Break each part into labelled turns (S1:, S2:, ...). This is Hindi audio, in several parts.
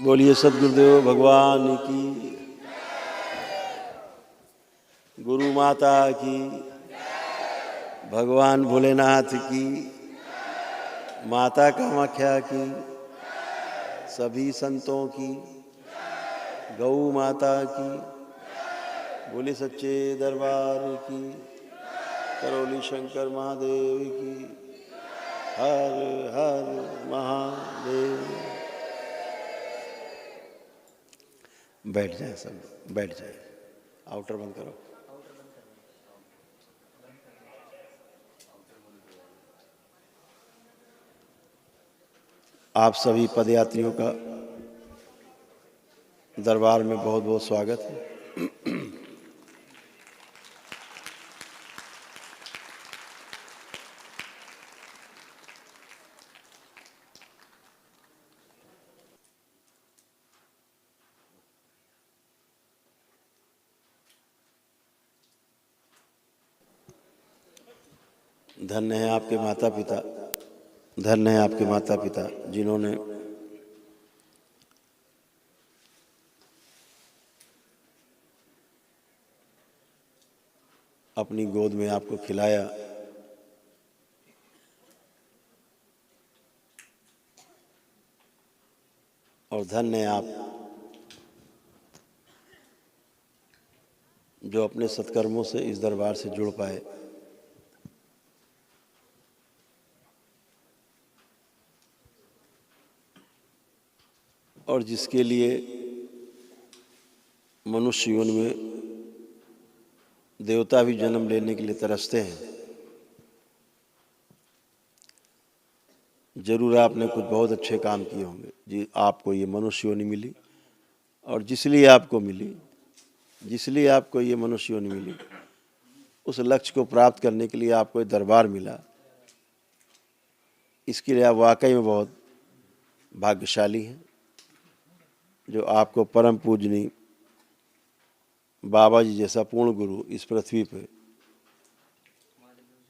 S1: बोलिए सद्गुरुदेव भगवान की, गुरु माता की, भगवान भोलेनाथ की, माता कामाख्या की, सभी संतों की, गौ माता की, बोले सच्चे दरबार की, करौली शंकर महादेव की, हर हर महादेव। बैठ जाए सब, बैठ जाए। आउटर बंद करो। आप सभी पदयात्रियों का दरबार में बहुत बहुत स्वागत है। धन्य है आपके माता पिता, धन्य है आपके माता पिता जिन्होंने अपनी गोद में आपको खिलाया, और धन्य है आप जो अपने सत्कर्मों से इस दरबार से जुड़ पाए। और जिसके लिए मनुष्य जीवन में देवता भी जन्म लेने के लिए तरसते हैं। जरूर आपने कुछ बहुत अच्छे काम किए होंगे जी, आपको ये मनुष्य योनि मिली। और जिसलिए आपको मिली, जिसलिए आपको ये मनुष्य योनि मिली, उस लक्ष्य को प्राप्त करने के लिए आपको ये दरबार मिला। इसके लिए आप वाकई में बहुत भाग्यशाली हैं जो आपको परम पूजनीय बाबा जी जैसा पूर्ण गुरु इस पृथ्वी पे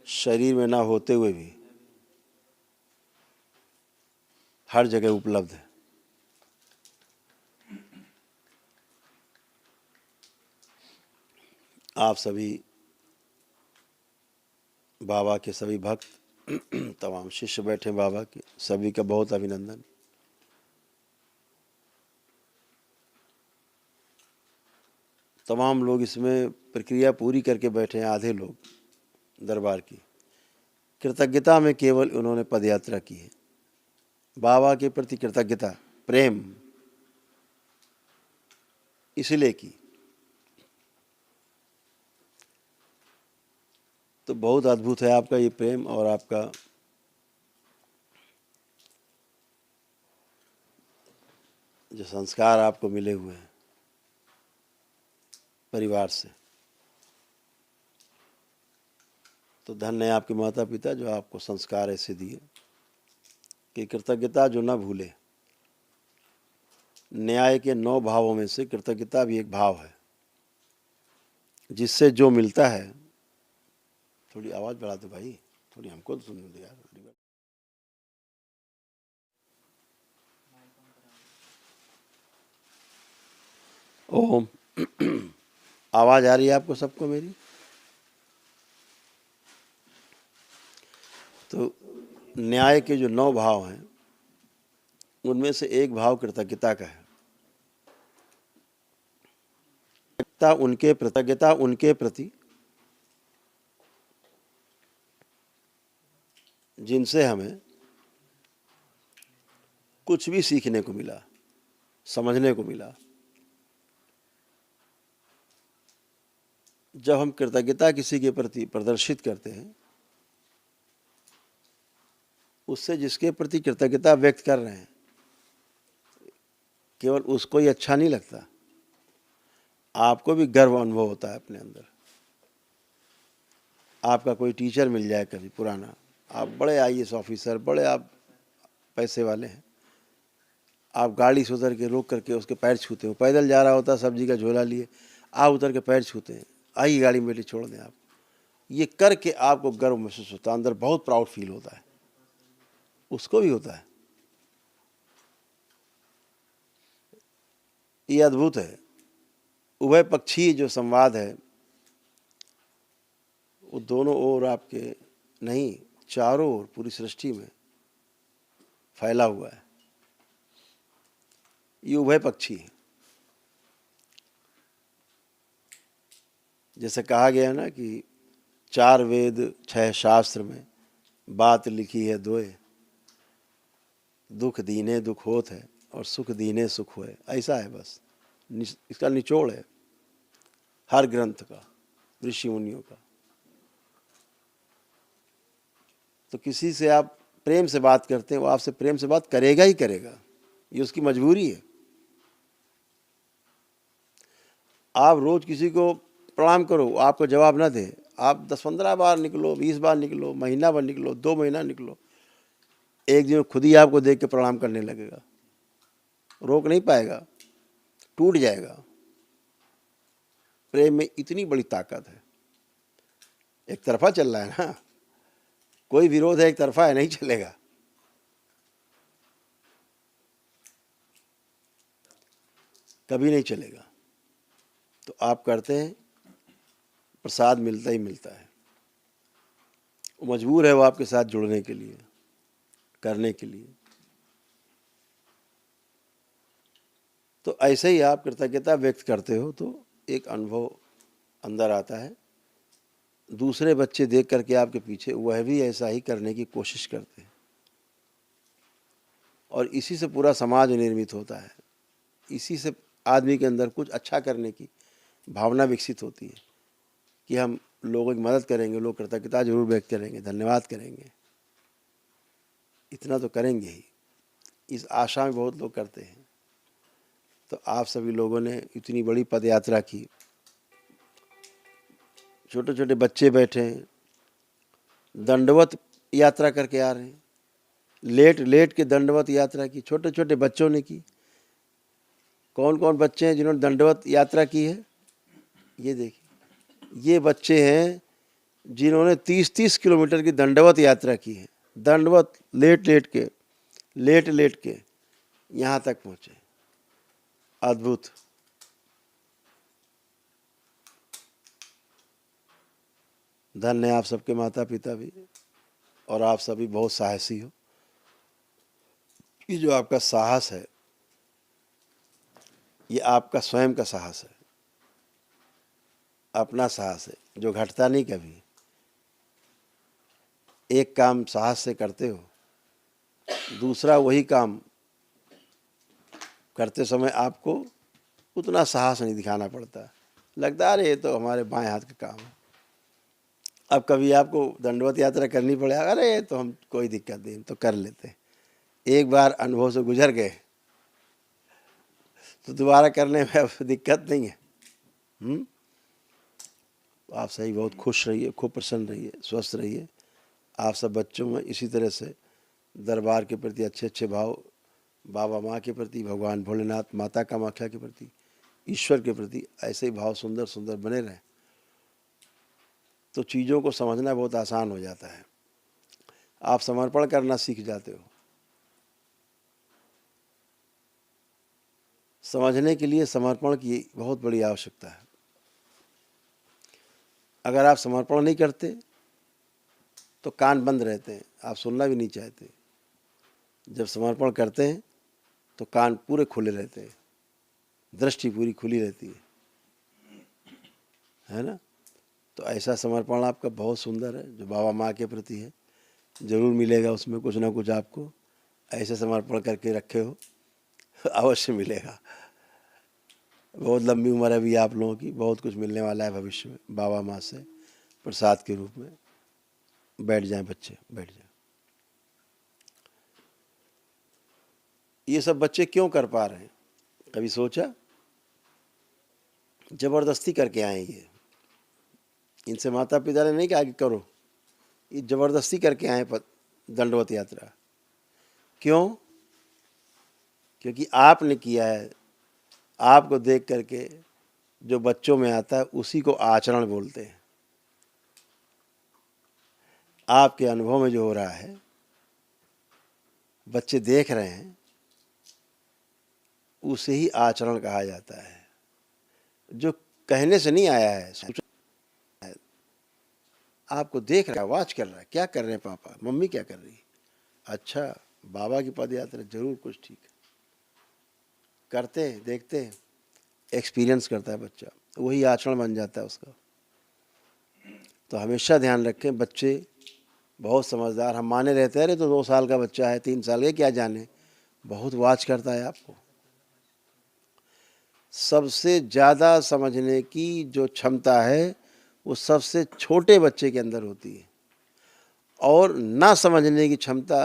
S1: शरीर में ना होते हुए भी हर जगह उपलब्ध है। आप सभी बाबा के सभी भक्त, तमाम शिष्य बैठे बाबा के, सभी का बहुत अभिनंदन। तमाम लोग इसमें प्रक्रिया पूरी करके बैठे हैं, आधे लोग दरबार की कृतज्ञता में केवल उन्होंने पदयात्रा की है। बाबा के प्रति कृतज्ञता, प्रेम इसलिए की। तो बहुत अद्भुत है आपका ये प्रेम और आपका जो संस्कार आपको मिले हुए हैं परिवार से। तो धन्य है आपके माता पिता जो आपको संस्कार ऐसे दिए कि कृतज्ञता जो ना भूले। न्याय के 9 भावों में से कृतज्ञता भी एक भाव है, जिससे जो मिलता है। थोड़ी आवाज बढ़ा दो भाई, थोड़ी हमको तो सुनने दो यार। ओम। आवाज आ रही है आपको सबको मेरी? तो न्याय के जो 9 भाव हैं उनमें से एक भाव कृतज्ञता का है। कृतज्ञता उनके प्रति जिनसे हमें कुछ भी सीखने को मिला, समझने को मिला। जब हम कृतज्ञता किसी के प्रति प्रदर्शित करते हैं, उससे जिसके प्रति कृतज्ञता व्यक्त कर रहे हैं केवल उसको ही अच्छा नहीं लगता, आपको भी गर्व अनुभव होता है अपने अंदर। आपका कोई टीचर मिल जाए कभी पुराना, आप बड़े आईएएस ऑफिसर, बड़े आप पैसे वाले हैं, आप गाड़ी से उतर के रोक करके उसके पैर छूते हो। पैदल जा रहा होता सब्जी का झोला लिए, आप उतर के पैर छूते हैं, आइए गाड़ी में बैठे छोड़ दें आप। ये करके आपको गर्व महसूस होता है, अंदर बहुत प्राउड फील होता है, उसको भी होता है। ये अद्भुत है। उभय पक्षी जो संवाद है वो दोनों ओर आपके नहीं, चारों ओर पूरी सृष्टि में फैला हुआ है। ये उभय पक्षी है। जैसे कहा गया ना कि 4 वेद 6 शास्त्र में बात लिखी है दोए, दुख दीने दुख होत है और सुख दीने सुख होए। ऐसा है बस, इसका निचोड़ है हर ग्रंथ का, ऋषि मुनियों का। तो किसी से आप प्रेम से बात करते हैं, वो आपसे प्रेम से बात करेगा ही करेगा, ये उसकी मजबूरी है। आप रोज किसी को प्रणाम करो, वो आपको जवाब ना दे, आप 10-15 बार निकलो, 20 बार निकलो, महीना भर निकलो, 2 महीना निकलो, एक दिन खुद ही आपको देख के प्रणाम करने लगेगा, रोक नहीं पाएगा, टूट जाएगा। प्रेम में इतनी बड़ी ताकत है। एक तरफा चल रहा है ना, कोई विरोध है एक तरफा है, नहीं चलेगा। कभी नहीं चलेगा। तो आप करते हैं, प्रसाद मिलता ही मिलता है। वो मजबूर है वो आपके साथ जुड़ने के लिए, करने के लिए। तो ऐसे ही आप कृतज्ञता व्यक्त करते हो तो एक अनुभव अंदर आता है। दूसरे बच्चे देख करके आपके पीछे वह भी ऐसा ही करने की कोशिश करते हैं और इसी से पूरा समाज निर्मित होता है। इसी से आदमी के अंदर कुछ अच्छा करने की भावना विकसित होती है कि हम लोगों की मदद करेंगे, लोग कृतज्ञता जरूर व्यक्त करेंगे, धन्यवाद करेंगे, इतना तो करेंगे ही। इस आशा में बहुत लोग करते हैं। तो आप सभी लोगों ने इतनी बड़ी पद यात्रा की, छोटे छोटे बच्चे बैठे हैं, दंडवत यात्रा करके आ रहे हैं, लेट लेट के दंडवत यात्रा की, छोटे छोटे बच्चों ने की। कौन कौन बच्चे हैं जिन्होंने दंडवत यात्रा की है? ये देखिए, ये बच्चे हैं जिन्होंने 30-30 किलोमीटर की दंडवत यात्रा की है। दंडवत लेट लेट के यहाँ तक पहुँचे। अद्भुत। धन्य आप सबके माता पिता भी, और आप सभी बहुत साहसी हो। ये जो आपका साहस है, ये आपका स्वयं का साहस है, अपना साहस है जो घटता नहीं कभी। एक काम साहस से करते हो, दूसरा वही काम करते समय आपको उतना साहस नहीं दिखाना पड़ता, लगता है अरे ये तो हमारे बाएं हाथ का काम है। अब कभी आपको दंडवत यात्रा करनी पड़े, अरे ये तो हम कोई दिक्कत नहीं, तो कर लेते। एक बार अनुभव से गुजर गए तो दोबारा करने में अब दिक्कत नहीं है। तो आप सही बहुत खुश रहिए, खूब प्रसन्न रहिए, स्वस्थ रहिए। आप सब बच्चों में इसी तरह से दरबार के प्रति अच्छे अच्छे भाव, बाबा माँ के प्रति, भगवान भोलेनाथ, माता कामाख्या के प्रति, ईश्वर के प्रति ऐसे ही भाव सुंदर सुंदर बने रहें तो चीज़ों को समझना बहुत आसान हो जाता है। आप समर्पण करना सीख जाते हो। समझने के लिए समर्पण की बहुत बड़ी आवश्यकता है। अगर आप समर्पण नहीं करते तो कान बंद रहते हैं, आप सुनना भी नहीं चाहते। जब समर्पण करते हैं तो कान पूरे खुले रहते हैं, दृष्टि पूरी खुली रहती है ना। तो ऐसा समर्पण आपका बहुत सुंदर है जो बाबा माँ के प्रति है। जरूर मिलेगा उसमें कुछ ना कुछ आपको। ऐसे समर्पण करके रखे हो अवश्य मिलेगा। बहुत लंबी उम्र है अभी आप लोगों की, बहुत कुछ मिलने वाला है भविष्य में बाबा माँ से प्रसाद के रूप में। बैठ जाएं बच्चे, बैठ जाएं। ये सब बच्चे क्यों कर पा रहे हैं, कभी सोचा? जबरदस्ती करके आए ये, इनसे माता पिता ने नहीं कहा कि करो, ये जबरदस्ती करके आए दंडवत यात्रा। क्यों? क्योंकि आपने किया है। आपको देख करके जो बच्चों में आता है उसी को आचरण बोलते हैं। आपके अनुभव में जो हो रहा है, बच्चे देख रहे हैं, उसे ही आचरण कहा जाता है, जो कहने से नहीं आया है। आपको देख रहा है, वॉच कर रहा है, क्या कर रहे हैं पापा, मम्मी क्या कर रही है, अच्छा बाबा की पद यात्रा, जरूर कुछ ठीक है। करते हैं, देखते हैं, एक्सपीरियंस करता है बच्चा, वही आचरण बन जाता है उसका। तो हमेशा ध्यान रखें, बच्चे बहुत समझदार, हम माने रहते हैं, अरे तो 2 साल का बच्चा है, 3 साल के, क्या जाने, बहुत वॉच करता है आपको। सबसे ज़्यादा समझने की जो क्षमता है वो सबसे छोटे बच्चे के अंदर होती है, और ना समझने की क्षमता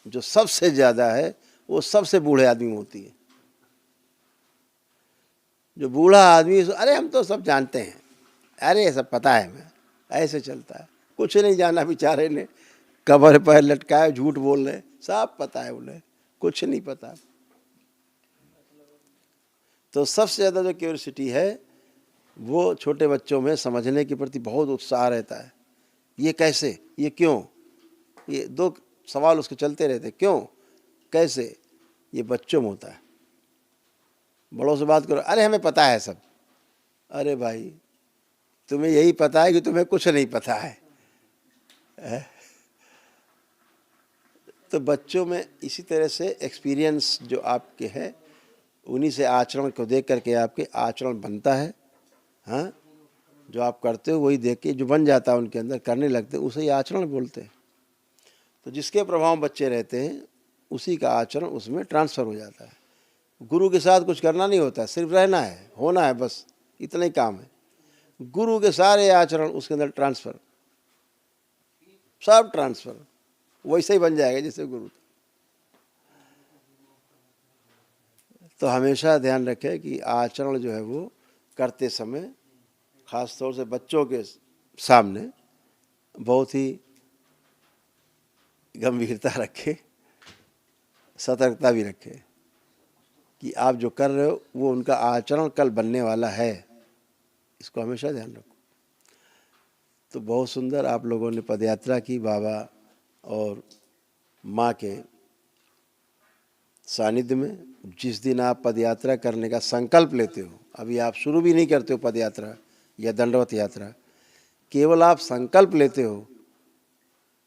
S1: जो सबसे ज़्यादा है वो सबसे बूढ़े आदमी में होती है। जो बूढ़ा आदमी, अरे हम तो सब जानते हैं, अरे ये सब पता है, मैं ऐसे चलता है, कुछ नहीं जाना बेचारे ने, कमर पर लटकाए झूठ बोल रहे, सब पता है उन्हें, कुछ नहीं पता। तो सबसे ज़्यादा जो क्यूरियोसिटी है वो छोटे बच्चों में समझने के प्रति बहुत उत्साह रहता है। ये कैसे, ये क्यों, ये 2 सवाल उसके चलते रहते, क्यों कैसे, ये बच्चों में होता है। बड़ों से बात करो, अरे हमें पता है सब, अरे भाई तुम्हें यही पता है कि तुम्हें कुछ नहीं पता है। तो बच्चों में इसी तरह से एक्सपीरियंस जो आपके है, उन्हीं से आचरण को देख करके आपके आचरण बनता है। हाँ, जो आप करते हो वही देख के जो बन जाता है उनके अंदर, करने लगते हैं, उसे ही आचरण बोलते हैं। तो जिसके प्रभाव में बच्चे रहते हैं उसी का आचरण उसमें ट्रांसफ़र हो जाता है। गुरु के साथ कुछ करना नहीं होता, सिर्फ रहना है, होना है, बस इतना ही काम है। गुरु के सारे आचरण उसके अंदर ट्रांसफ़र, सब ट्रांसफ़र वैसे ही बन जाएगा जैसे गुरु। तो हमेशा ध्यान रखें कि आचरण जो है वो करते समय ख़ास तौर से बच्चों के सामने बहुत ही गंभीरता रखें, सतर्कता भी रखें कि आप जो कर रहे हो वो उनका आचरण कल बनने वाला है, इसको हमेशा ध्यान रखो। तो बहुत सुंदर आप लोगों ने पदयात्रा की बाबा और माँ के सानिध्य में। जिस दिन आप पदयात्रा करने का संकल्प लेते हो, अभी आप शुरू भी नहीं करते हो पदयात्रा या दंडवत यात्रा, केवल आप संकल्प लेते हो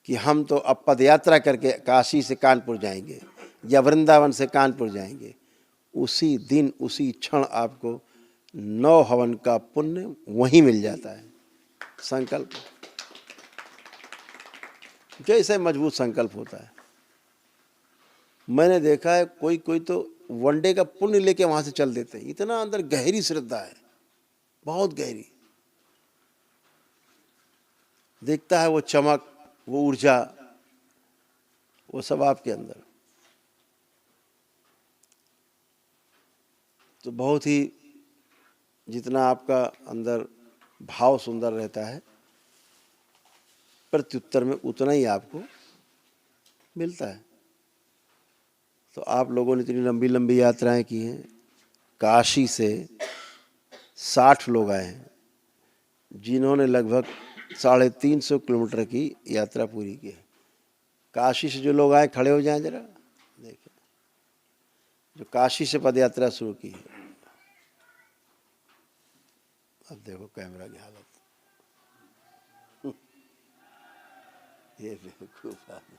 S1: कि हम तो अब पदयात्रा करके काशी से कानपुर जाएंगे या वृंदावन से कानपुर जाएंगे, उसी दिन उसी क्षण आपको 9 हवन का पुण्य वहीं मिल जाता है। संकल्प कैसे मजबूत संकल्प होता है। मैंने देखा है कोई कोई तो वनडे का पुण्य लेके वहां से चल देते हैं, इतना अंदर गहरी श्रद्धा है, बहुत गहरी, देखता है वो चमक, वो ऊर्जा, वो सब आपके अंदर। तो बहुत ही, जितना आपका अंदर भाव सुंदर रहता है, प्रत्युत्तर में उतना ही आपको मिलता है। तो आप लोगों ने इतनी लंबी लंबी यात्राएं की हैं, काशी से 60 लोग आए हैं जिन्होंने लगभग 350 किलोमीटर की यात्रा पूरी की है। काशी से जो लोग आए खड़े हो जाएं जरा, देखिए, जो काशी से पद यात्रा शुरू की है। अब देखो कैमरा की हालत, ये बेवकूफ आदमी।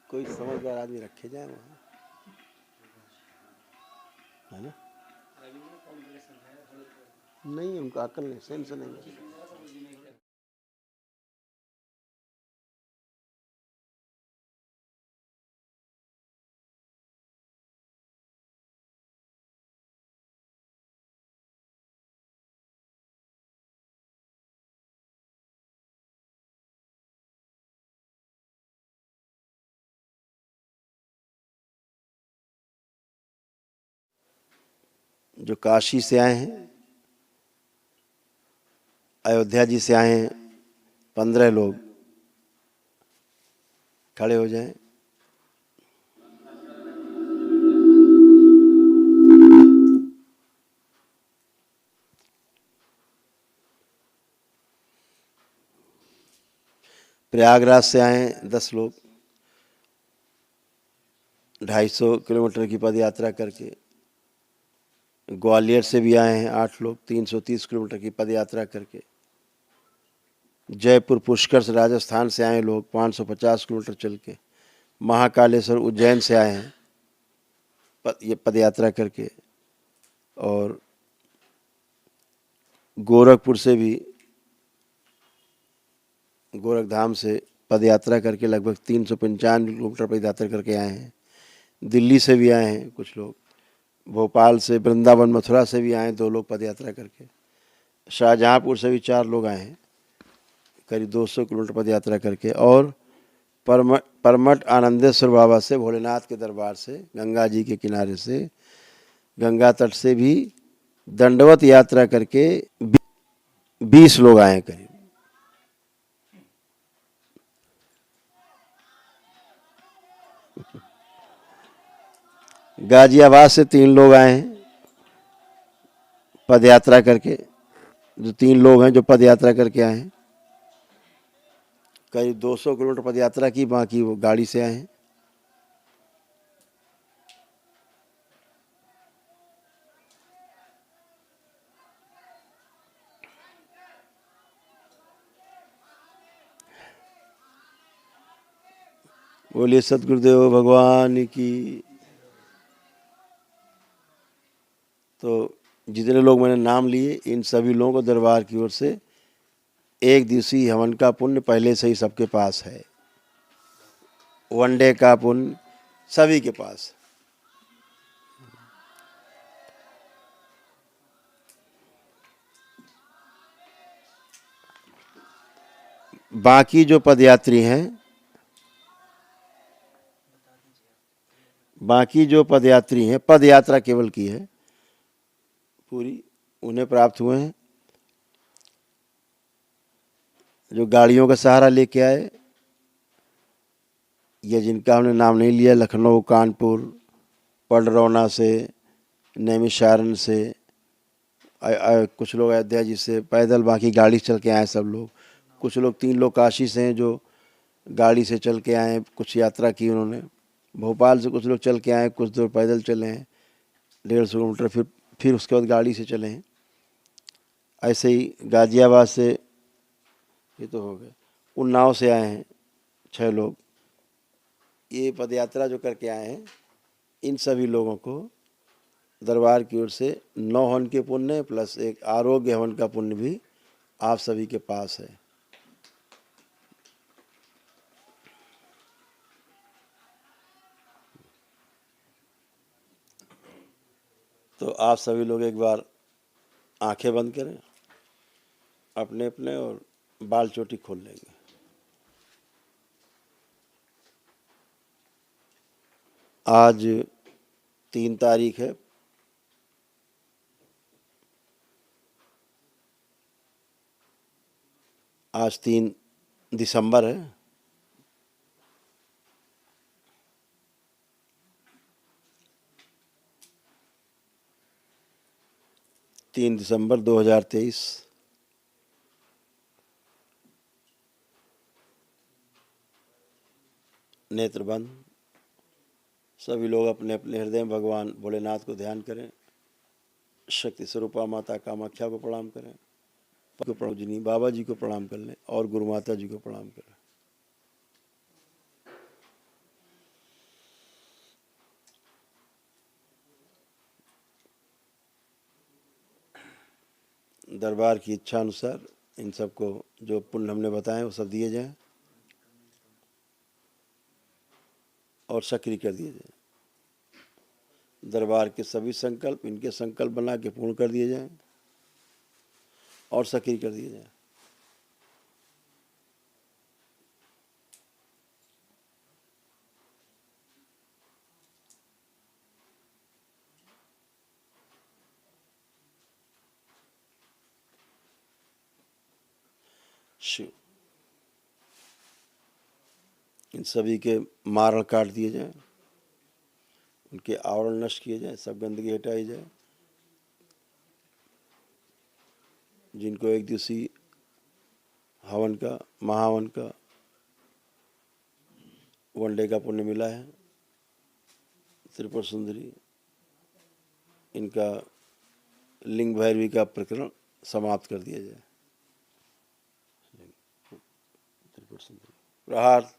S1: कोई समझदार आदमी रखे जाए वहाँ, है ना? नहीं, उनका अकल नहीं, सेंस नहीं है। जो काशी से आए हैं, अयोध्या जी से आए हैं, 15 लोग खड़े हो जाएं। प्रयागराज से आए हैं 10 लोग, 250 किलोमीटर की पद यात्रा करके। ग्वालियर से भी आए हैं 8 लोग, 330 किलोमीटर की पद यात्रा करके। जयपुर पुष्कर से राजस्थान से आए लोग 550 किलोमीटर चल के। महाकालेश्वर उज्जैन से आए हैं ये पद यात्रा करके। और गोरखपुर से भी, गोरखधाम से पद यात्रा करके लगभग 395 किलोमीटर पद यात्रा करके आए हैं। दिल्ली से भी आए हैं कुछ लोग, भोपाल से, वृंदावन मथुरा से भी आए 2 लोग पद यात्रा करके। शाहजहाँपुर से भी 4 लोग आए हैं करीब 200 किलोमीटर पद यात्रा करके। और परमठ आनंदेश्वर बाबा से, भोलेनाथ के दरबार से, गंगा जी के किनारे से, गंगा तट से भी दंडवत यात्रा करके 20 लोग आए हैं करीब। गाजियाबाद से 3 लोग आए हैं पद यात्रा करके। जो 3 लोग हैं जो पद यात्रा करके आए हैं, करीब 200 किलोमीटर पद यात्रा की, बाकी वो गाड़ी से आए हैं। बोलिए सतगुरुदेव भगवान की। तो जितने लोग मैंने नाम लिए, इन सभी लोगों को दरबार की ओर से 1 दिवसीय हवन का पुण्य पहले से ही सबके पास है। 1 डे का पुण्य सभी के पास। बाकी जो पदयात्री हैं, पद यात्रा केवल की है पूरी, उन्हें प्राप्त हुए हैं। जो गाड़ियों का सहारा लेके आए, या जिनका हमने नाम नहीं लिया, लखनऊ, कानपुर, पडरौना से, नैमिषारण्य से, कुछ लोग अयोध्या जी से पैदल, बाकी गाड़ी चल के आए सब लोग। कुछ लोग 3 लोग काशी से हैं जो गाड़ी से चल के आए, कुछ यात्रा की उन्होंने। भोपाल से कुछ लोग चल के आए, कुछ दूर पैदल चले हैं 150 किलोमीटर, फिर उसके बाद गाड़ी से चले हैं। ऐसे ही गाजियाबाद से, ये तो हो गए, उन्नाव से आए हैं 6 लोग। ये पदयात्रा जो करके आए हैं, इन सभी लोगों को दरबार की ओर से 9 हवन के पुण्य प्लस एक आरोग्य हवन का पुण्य भी आप सभी के पास है। तो आप सभी लोग एक बार आंखें बंद करें अपने अपने, और बाल चोटी खोल लेंगे। आज 3 तारीख है। आज 3 दिसंबर है। 3 दिसंबर 2023। नेत्र बंद। सभी लोग अपने अपने हृदय में भगवान भोलेनाथ को ध्यान करें। शक्ति स्वरूपा माता कामाख्या को प्रणाम करें, जी बाबा जी को प्रणाम कर लें, और गुरु माता जी को प्रणाम करें। दरबार की इच्छा अनुसार इन सबको जो पुण्य हमने बताए वो सब दिए जाएं और सक्रिय कर दिए जाएं। दरबार के सभी संकल्प इनके संकल्प बना के पूर्ण कर दिए जाएं और सक्रिय कर दिए जाएं। शिव। इन सभी के मारण काट दिए जाएं, उनके आवरण नष्ट किए जाएं, सब गंदगी हटाई जाए। जिनको 1 दिवसीय हवन का, महावन का वनडे का पुण्य मिला है। त्रिपुर सुंदरी, इनका लिंग भैरवी का प्रकरण समाप्त कर दिया जाए। त्रिपुर सुंदरी प्रहार।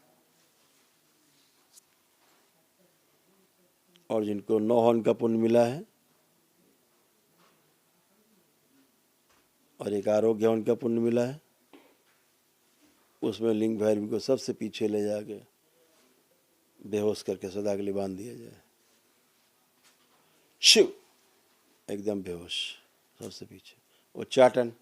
S1: और जिनको 9 हवन का पुण्य मिला है और एक आरोग्य हवन का पुण्य मिला है, उसमें लिंग भैरवी को सबसे पीछे ले जाके बेहोश करके सदा के लिए बांध दिया जाए। शिव एकदम बेहोश, सबसे पीछे उच्चाटन।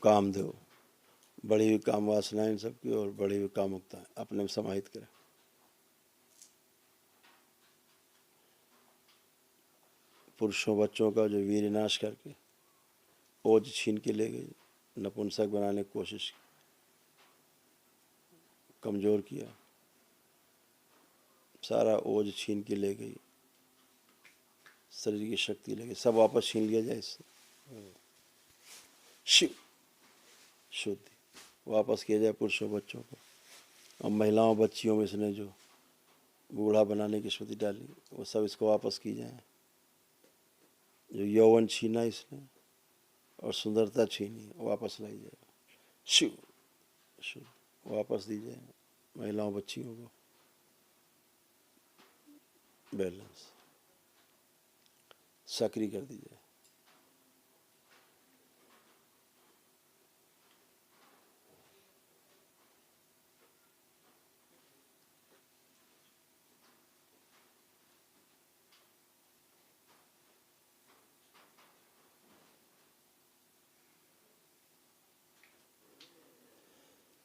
S1: कामदेव, बढ़ी हुई काम वासनाएं इन सबकी और बढ़ी हुई कामुकता अपने में समाहित करें। पुरुषों बच्चों का जो वीर नाश करके ओज छीन के ले गई, नपुंसक बनाने की कोशिश की, कमजोर किया, सारा ओज छीन के ले गई, शरीर की शक्ति ले गई, सब वापस छीन लिया जाए इससे। शिव शुद्धि वापस किया जाए पुरुषों बच्चों को। और महिलाओं बच्चियों में इसने जो बूढ़ा बनाने की स्मृति डाली, वो सब इसको वापस की जाए। जो यौवन छीना इसने और सुंदरता छीनी, वापस लाई जाए। शिव शुद्ध वापस दी जाए महिलाओं बच्चियों को। बैलेंस सक्रिय कर दी जाए।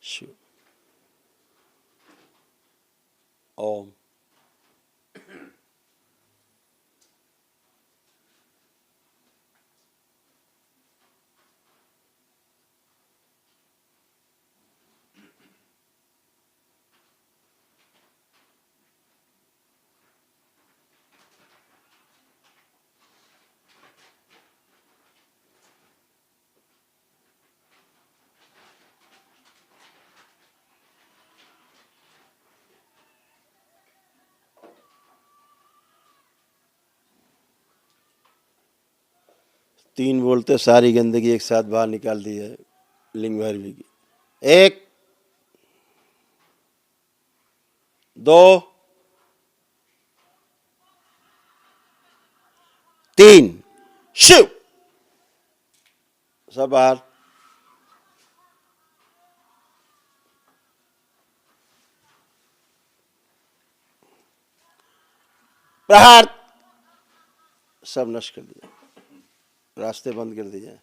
S1: शिव ओम। तीन बोलते सारी गंदगी एक साथ बाहर निकाल दी है लिंग भैरवी की। 1 2 3 शिव। सब बाहर। प्रहार। सब नष्ट कर दिया, रास्ते बंद कर दिए जाए,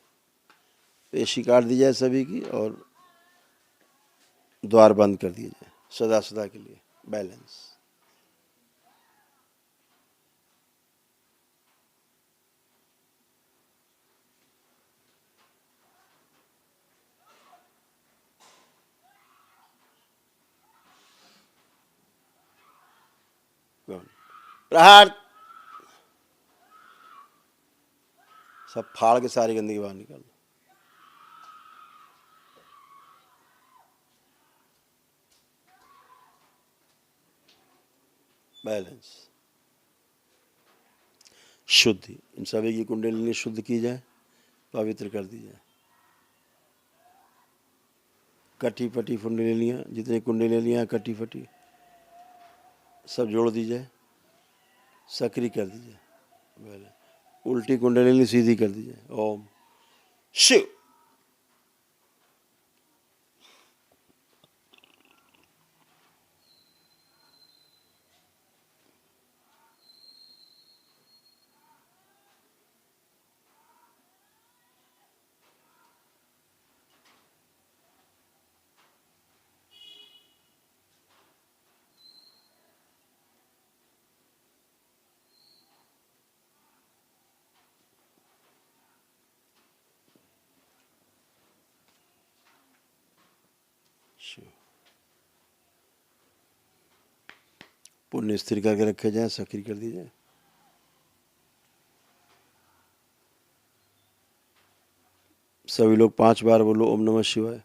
S1: पेशी काट दी जाए सभी की और द्वार बंद कर दिए जाए सदा सदा के लिए। बैलेंस। प्रहार। सब फाड़ के सारी गंदगी बाहर निकाल दो। बैलेंस। शुद्धि। इन सभी की कुंडलिनी शुद्ध की जाए, पवित्र कर दी जाए। कटी फटी कुंडलिनियाँ, जितनी कुंडलिनियाँ कटी फटी सब जोड़ दी जाए, सक्रिय कर दी जाए। उल्टी कुंडलिनी सीधी कर दी जाए। ओम। शिव। पुण्य स्थिर करके रखे जाए, सक्रिय कर दी जाए। सभी लोग 5 बार बोलो ओम नमः शिवाय।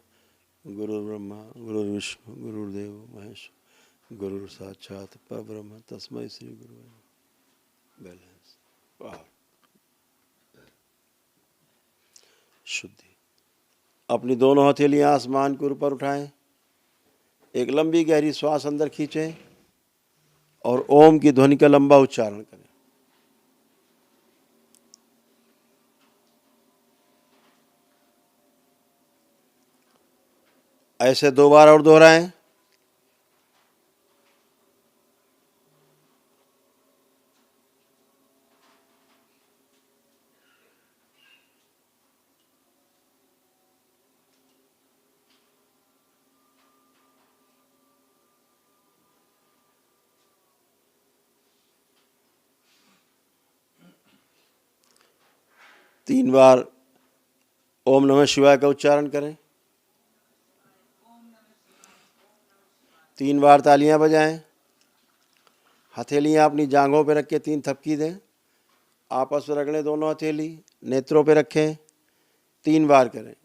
S1: गुरु ब्रह्मा गुरु विष्णु गुरुदेव महेश्वर गुरु साक्षात परब्रह्म तस्मै श्री गुरु। बैलेंस पावर शुद्धि। अपनी दोनों हथेलियां आसमान के ऊपर उठाएं, एक लंबी गहरी श्वास अंदर खींचें और ओम की ध्वनि का लंबा उच्चारण करें। ऐसे 2 बार और दोहराएं। तीन बार ओम नमः शिवाय का उच्चारण करें। 3 बार तालियां बजाएं। हथेलियां अपनी जांघों पर रख के 3 थपकी दें। आपस में रगड़ें दोनों हथेली, नेत्रों पे रखें। 3 बार करें।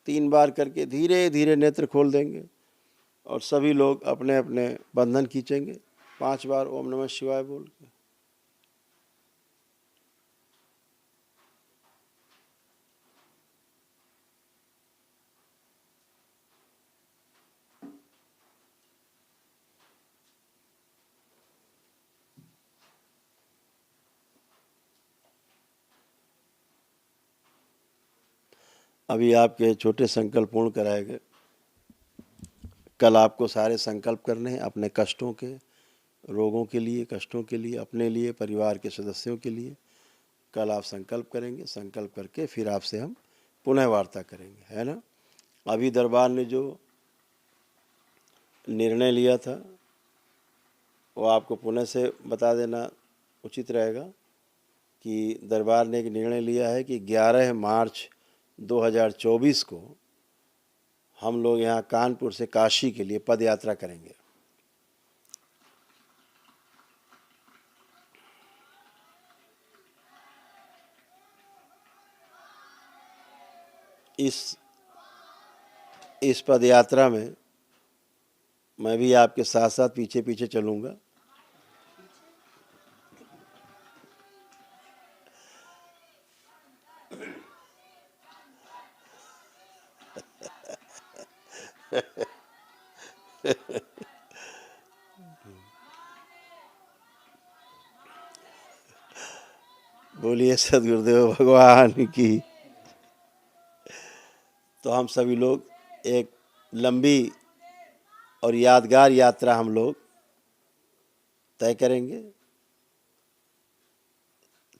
S1: 3 बार करके धीरे धीरे नेत्र खोल देंगे और सभी लोग अपने अपने बंधन खींचेंगे 5 बार ओम नमः शिवाय बोल के। अभी आपके छोटे संकल्प पूर्ण कराए गए। कल आपको सारे संकल्प करने हैं अपने कष्टों के, रोगों के लिए, कष्टों के लिए, अपने लिए, परिवार के सदस्यों के लिए। कल आप संकल्प करेंगे। संकल्प करके फिर आपसे हम पुनः वार्ता करेंगे, है ना। अभी दरबार ने जो निर्णय लिया था वो आपको पुनः से बता देना उचित रहेगा कि दरबार ने एक निर्णय लिया है कि 11 मार्च 2024 को हम लोग यहाँ कानपुर से काशी के लिए पद यात्रा करेंगे। इस पद यात्रा में मैं भी आपके साथ साथ पीछे पीछे चलूँगा। बोलिए सदगुरुदेव भगवान की। तो हम सभी लोग एक लंबी और यादगार यात्रा हम लोग तय करेंगे।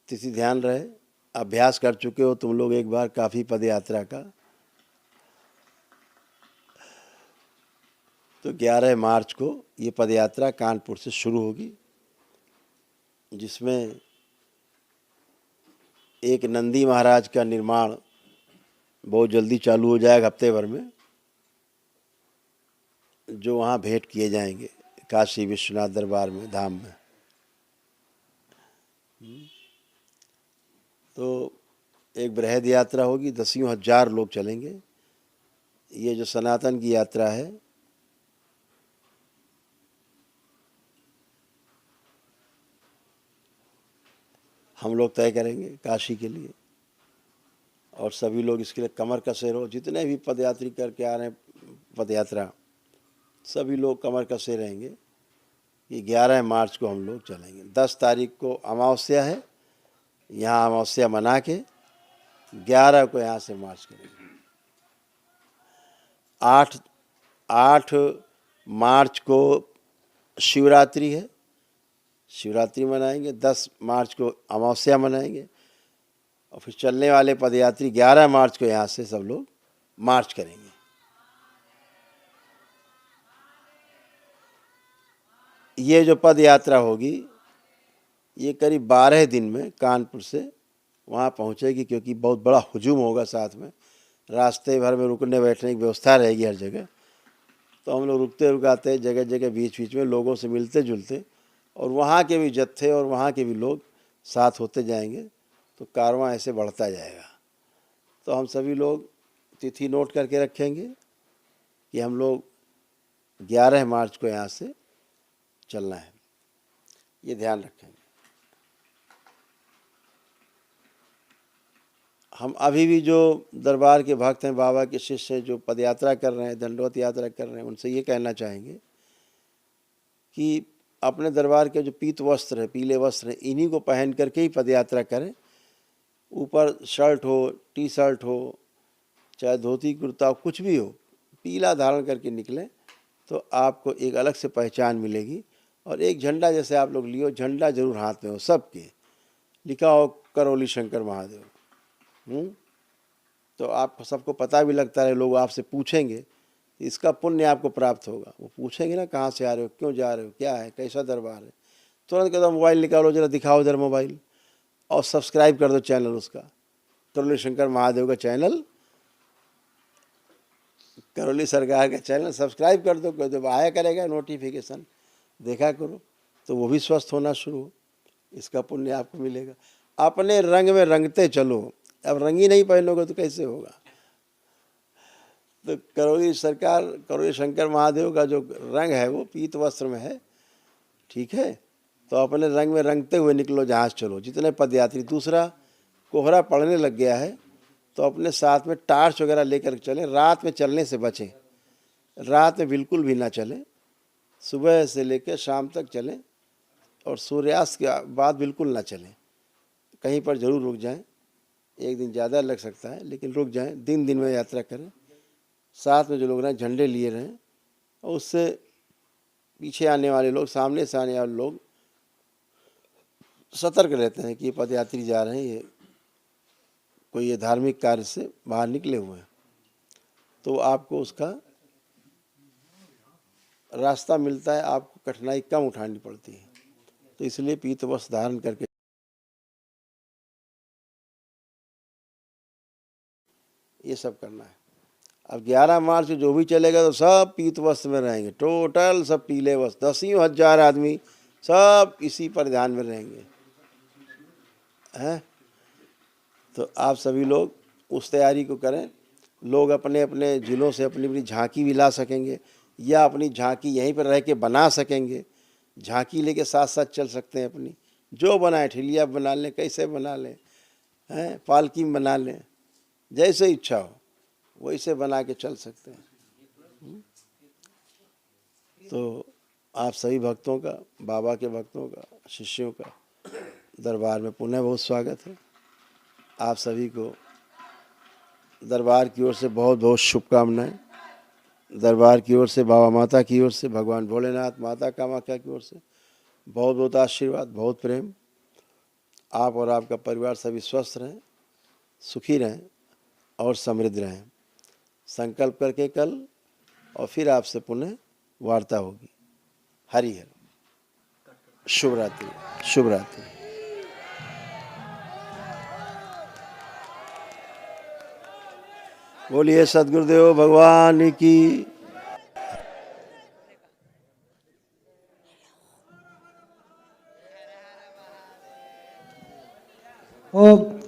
S1: तिथि ध्यान रहे, अभ्यास कर चुके हो तुम लोग एक बार काफ़ी पद यात्रा का। तो 11 मार्च को ये पद यात्रा कानपुर से शुरू होगी, जिसमें एक नंदी महाराज का निर्माण बहुत जल्दी चालू हो जाएगा, हफ्ते भर में, जो वहाँ भेंट किए जाएंगे काशी विश्वनाथ दरबार में, धाम में। तो एक बृहद यात्रा होगी, 10,000 लोग चलेंगे। ये जो सनातन की यात्रा है हम लोग तय करेंगे काशी के लिए, और सभी लोग इसके लिए कमर कसे रहो। जितने भी पदयात्री करके आ रहे हैं पदयात्रा, सभी लोग कमर कसे रहेंगे कि 11 मार्च को हम लोग चलेंगे। 10 तारीख को अमावस्या है, यहाँ अमावस्या मना के 11 को यहाँ से मार्च करेंगे। 8 मार्च को शिवरात्रि है, शिवरात्रि मनाएंगे। 10 मार्च को अमावस्या मनाएंगे और फिर चलने वाले पदयात्री 11 मार्च को यहाँ से सब लोग मार्च करेंगे। ये जो पद यात्रा होगी ये करीब 12 दिन में कानपुर से वहाँ पहुँचेगी, क्योंकि बहुत बड़ा हुजूम होगा साथ में। रास्ते भर में रुकने बैठने की व्यवस्था रहेगी हर जगह। तो हम लोग रुकते रुकाते जगह जगह बीच बीच में लोगों से मिलते जुलते, और वहाँ के भी जत्थे और वहाँ के भी लोग साथ होते जाएंगे, तो कारवां ऐसे बढ़ता जाएगा। तो हम सभी लोग तिथि नोट करके रखेंगे कि हम लोग 11 मार्च को यहाँ से चलना है, ये ध्यान रखेंगे। हम अभी भी जो दरबार के भक्त हैं, बाबा के शिष्य हैं, जो पदयात्रा कर रहे हैं, दंडवत यात्रा कर रहे हैं, उनसे ये कहना चाहेंगे कि अपने दरबार के जो पीत वस्त्र है, पीले वस्त्र हैं, इन्हीं को पहन करके ही पदयात्रा करें। ऊपर शर्ट हो, टी शर्ट हो, चाहे धोती कुर्ता हो, कुछ भी हो, पीला धारण करके निकलें तो आपको एक अलग से पहचान मिलेगी। और एक झंडा जैसे आप लोग लियो, झंडा जरूर हाथ में हो सबके, लिखा हो करौली शंकर महादेव। तो आप सबको पता भी लगता है, लोग आपसे पूछेंगे, इसका पुण्य आपको प्राप्त होगा। वो पूछेंगे ना कहाँ से आ रहे हो, क्यों जा रहे हो, क्या है, कैसा दरबार है, तुरंत कहता मोबाइल निकालो, जरा दिखाओ इधर मोबाइल, और सब्सक्राइब कर दो चैनल उसका, करौली शंकर महादेव का चैनल, करौली सरकार का चैनल सब्सक्राइब कर दो। जब आया करेगा नोटिफिकेशन, देखा करो, तो वो भी स्वस्थ होना शुरू हो, इसका पुण्य आपको मिलेगा। अपने रंग में रंगते चलो, अब रंग ही नहीं पहनोगे तो कैसे होगा। तो करौली सरकार, करौली शंकर महादेव का जो रंग है वो पीत वस्त्र में है, ठीक है। तो अपने रंग में रंगते हुए निकलो, जहाज चलो जितने पदयात्री। दूसरा, कोहरा पड़ने लग गया है तो अपने साथ में टार्च वगैरह लेकर चलें। रात में चलने से बचें, रात में बिल्कुल भी ना चलें, सुबह से लेकर शाम तक चलें, और सूर्यास्त के बाद बिल्कुल ना चलें। कहीं पर ज़रूर रुक जाएं, एक दिन ज़्यादा लग सकता है लेकिन रुक जाएं, दिन दिन में यात्रा करें। साथ में जो लोग रहें झंडे लिए रहें, और उससे पीछे आने वाले लोग, सामने से आने वाले लोग सतर्क रहते हैं कि ये पदयात्री जा रहे हैं, ये कोई ये धार्मिक कार्य से बाहर निकले हुए हैं, तो आपको उसका रास्ता मिलता है, आपको कठिनाई कम उठानी पड़ती है। तो इसलिए पीत वस्त्र धारण करके ये सब करना है। अब 11 मार्च जो भी चलेगा तो सब पीत वस्त्र में रहेंगे, टोटल सब पीले वस्त्र, 10,000 आदमी सब इसी पर ध्यान में रहेंगे, हैं। तो आप सभी लोग उस तैयारी को करें। लोग अपने अपने ज़िलों से अपनी अपनी झांकी भी ला सकेंगे, या अपनी झांकी यहीं पर रह के बना सकेंगे। झांकी लेके साथ साथ चल सकते हैं, अपनी जो बनाए, ठिलिया बना लें, कैसे बना लें, हैं, पालकी में बना लें, जैसे इच्छा हो वैसे बना के चल सकते हैं। तो आप सभी भक्तों का, बाबा के भक्तों का, शिष्यों का दरबार में पुनः बहुत स्वागत है। आप सभी को दरबार की ओर से बहुत बहुत शुभकामनाएं। दरबार की ओर से, बाबा माता की ओर से, भगवान भोलेनाथ, माता कामाख्या की ओर से बहुत बहुत आशीर्वाद, बहुत प्रेम। आप और आपका परिवार सभी स्वस्थ रहें, सुखी रहें और समृद्ध रहें। संकल्प करके कल और फिर आपसे पुनः वार्ता होगी। हरि हर। शुभ रात्रि, शुभ रात्रि। बोलिए सद्गुरुदेव भगवान की।
S2: ओम